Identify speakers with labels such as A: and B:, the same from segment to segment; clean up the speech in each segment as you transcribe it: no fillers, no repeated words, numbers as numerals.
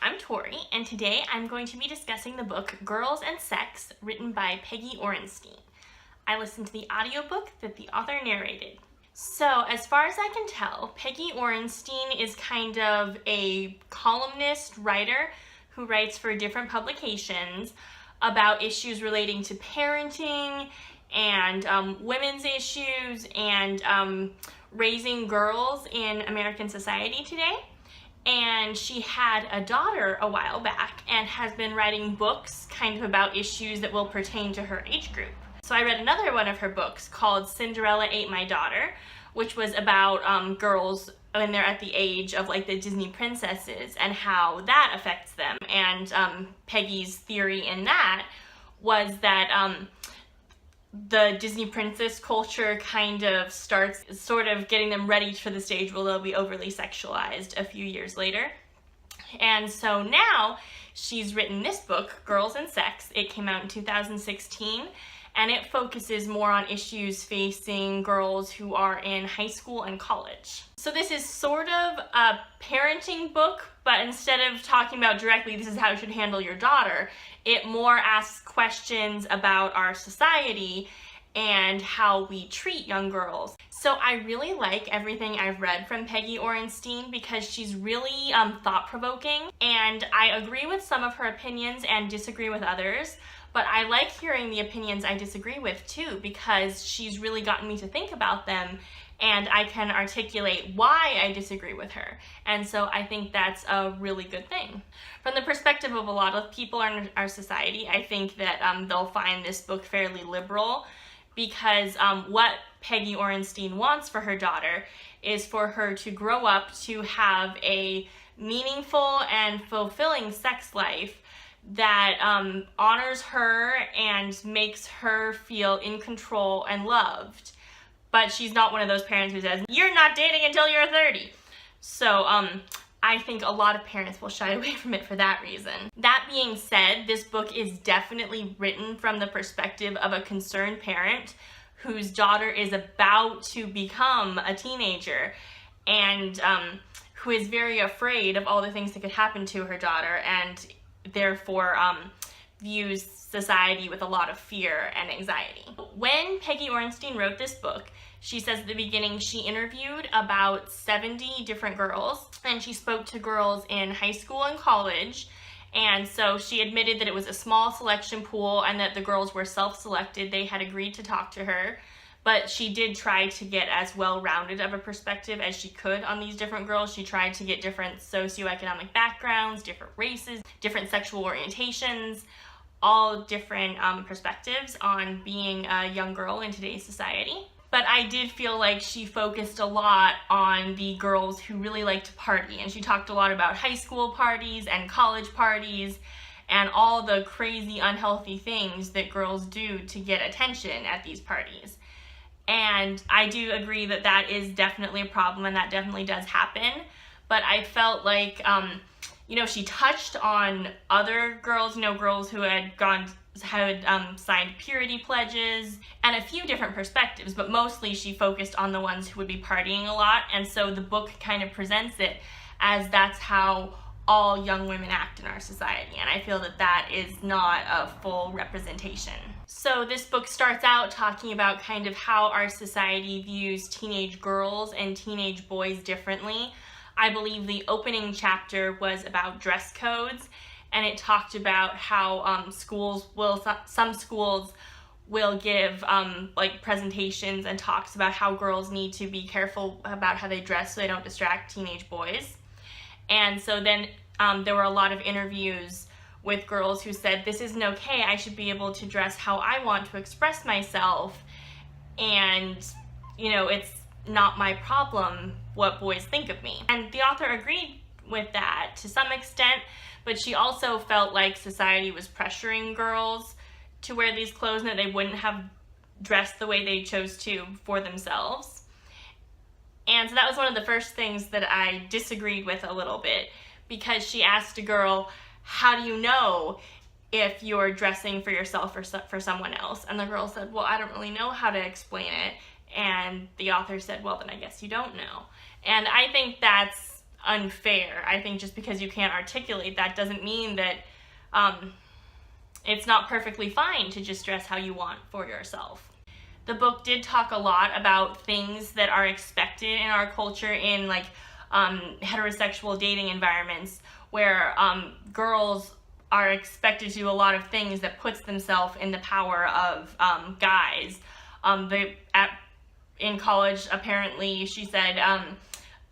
A: I'm Tori, and today I'm going to be discussing the book Girls and Sex, written by Peggy Orenstein. I listened to the audiobook that the author narrated. So, as far as I can tell, Peggy Orenstein is kind of a columnist writer who writes for different publications about issues relating to parenting and women's issues and raising girls in American society today. And she had a daughter a while back and has been writing books kind of about issues that will pertain to her age group. So I read another one of her books called Cinderella Ate My Daughter, which was about girls when they're at the age of like the Disney princesses and how that affects them. And Peggy's theory in that was that the Disney princess culture kind of starts sort of getting them ready for the stage where they'll be overly sexualized a few years later. And so now she's written this book, Girls and Sex. It came out in 2016, and it focuses more on issues facing girls who are in high school and college. So this is sort of a parenting book, but instead of talking about directly, this is how you should handle your daughter, it more asks questions about our society and how we treat young girls. So I really like everything I've read from Peggy Orenstein because she's really thought-provoking, and I agree with some of her opinions and disagree with others, but I like hearing the opinions I disagree with too because she's really gotten me to think about them, and I can articulate why I disagree with her. And so I think that's a really good thing. From the perspective of a lot of people in our society, I think that they'll find this book fairly liberal because what Peggy Orenstein wants for her daughter is for her to grow up to have a meaningful and fulfilling sex life that honors her and makes her feel in control and loved. But she's not one of those parents who says, "You're not dating until you're 30. So I think a lot of parents will shy away from it for that reason. That being said, this book is definitely written from the perspective of a concerned parent whose daughter is about to become a teenager and who is very afraid of all the things that could happen to her daughter and therefore views society with a lot of fear and anxiety. When Peggy Orenstein wrote this book, she says at the beginning she interviewed about 70 different girls, and she spoke to girls in high school and college, and so she admitted that it was a small selection pool and that the girls were self-selected. They had agreed to talk to her, but she did try to get as well-rounded of a perspective as she could on these different girls. She tried to get different socioeconomic backgrounds, different races, different sexual orientations, all different perspectives on being a young girl in today's society. But I did feel like she focused a lot on the girls who really like to party, and she talked a lot about high school parties and college parties and all the crazy unhealthy things that girls do to get attention at these parties. And I do agree that that is definitely a problem and that definitely does happen, but I felt like she touched on other girls, girls who had signed purity pledges and a few different perspectives, but mostly she focused on the ones who would be partying a lot. And so the book kind of presents it as that's how all young women act in our society. And I feel that that is not a full representation. So this book starts out talking about kind of how our society views teenage girls and teenage boys differently. I believe the opening chapter was about dress codes, and it talked about how some schools will give like presentations and talks about how girls need to be careful about how they dress so they don't distract teenage boys. And so then there were a lot of interviews with girls who said, this isn't okay, I should be able to dress how I want to express myself, and it's not my problem what boys think of me. And the author agreed with that to some extent, but she also felt like society was pressuring girls to wear these clothes and that they wouldn't have dressed the way they chose to for themselves. And so that was one of the first things that I disagreed with a little bit, because she asked a girl, how do you know if you're dressing for yourself or for someone else? And the girl said, well, I don't really know how to explain it. And the author said, well, then I guess you don't know. And I think that's unfair. I think just because you can't articulate that doesn't mean that it's not perfectly fine to just dress how you want for yourself. The book did talk a lot about things that are expected in our culture in like heterosexual dating environments where girls are expected to do a lot of things that puts themselves in the power of guys. In college, apparently, she said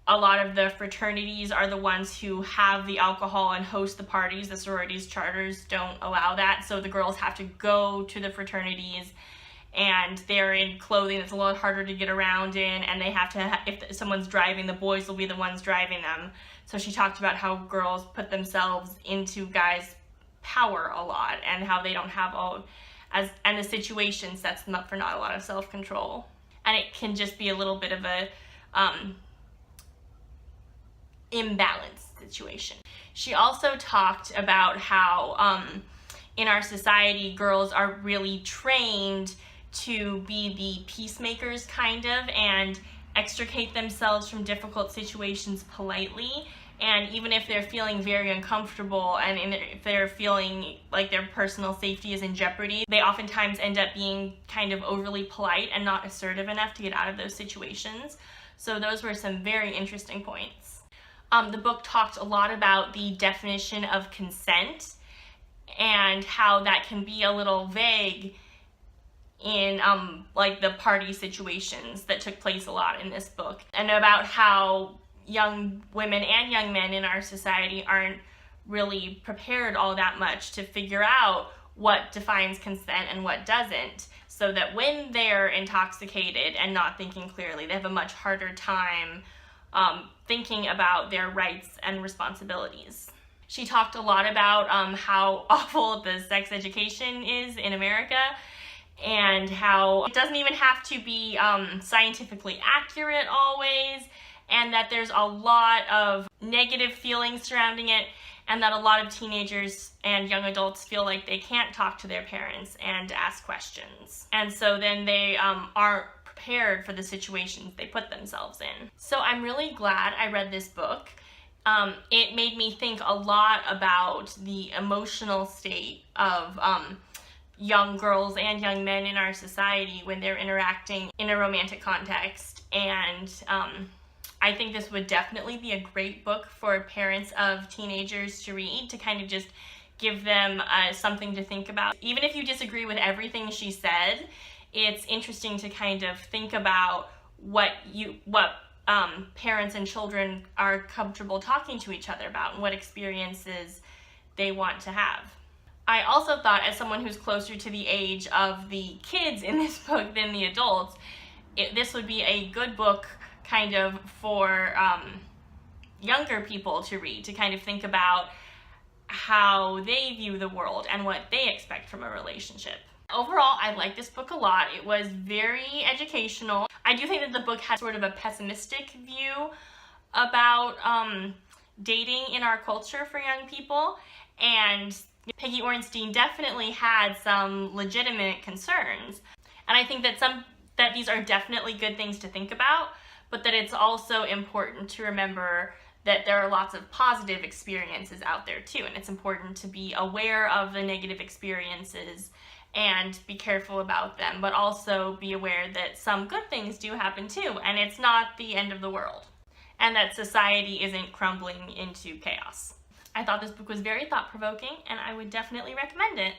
A: a lot of the fraternities are the ones who have the alcohol and host the parties. The sororities charters don't allow that, so the girls have to go to the fraternities, and they're in clothing that's a lot harder to get around in, and they have to, if someone's driving, the boys will be the ones driving them. So she talked about how girls put themselves into guys' power a lot, and how they don't have and the situation sets them up for not a lot of self-control. And it can just be a little bit of a imbalanced situation. She also talked about how in our society, girls are really trained to be the peacemakers kind of, and extricate themselves from difficult situations politely. And even if they're feeling very uncomfortable and if they're feeling like their personal safety is in jeopardy, they oftentimes end up being kind of overly polite and not assertive enough to get out of those situations. So those were some very interesting points. The book talked a lot about the definition of consent and how that can be a little vague in like the party situations that took place a lot in this book, and about how young women and young men in our society aren't really prepared all that much to figure out what defines consent and what doesn't, so that when they're intoxicated and not thinking clearly, they have a much harder time thinking about their rights and responsibilities. She talked a lot about how awful the sex education is in America, and how it doesn't even have to be scientifically accurate always, and that there's a lot of negative feelings surrounding it, and that a lot of teenagers and young adults feel like they can't talk to their parents and ask questions. And so then they aren't prepared for the situations they put themselves in. So I'm really glad I read this book. It made me think a lot about the emotional state of young girls and young men in our society when they're interacting in a romantic context. And I think this would definitely be a great book for parents of teenagers to read, to kind of just give them something to think about. Even if you disagree with everything she said, it's interesting to kind of think about what parents and children are comfortable talking to each other about and what experiences they want to have. I also thought, as someone who's closer to the age of the kids in this book than the adults, this would be a good book kind of for younger people to read, to kind of think about how they view the world and what they expect from a relationship. Overall, I liked this book a lot. It was very educational. I do think that the book had sort of a pessimistic view about dating in our culture for young people, and Peggy Orenstein definitely had some legitimate concerns. And I think that these are definitely good things to think about, but that it's also important to remember that there are lots of positive experiences out there too, and it's important to be aware of the negative experiences and be careful about them, but also be aware that some good things do happen too, and it's not the end of the world, and that society isn't crumbling into chaos. I thought this book was very thought-provoking, and I would definitely recommend it.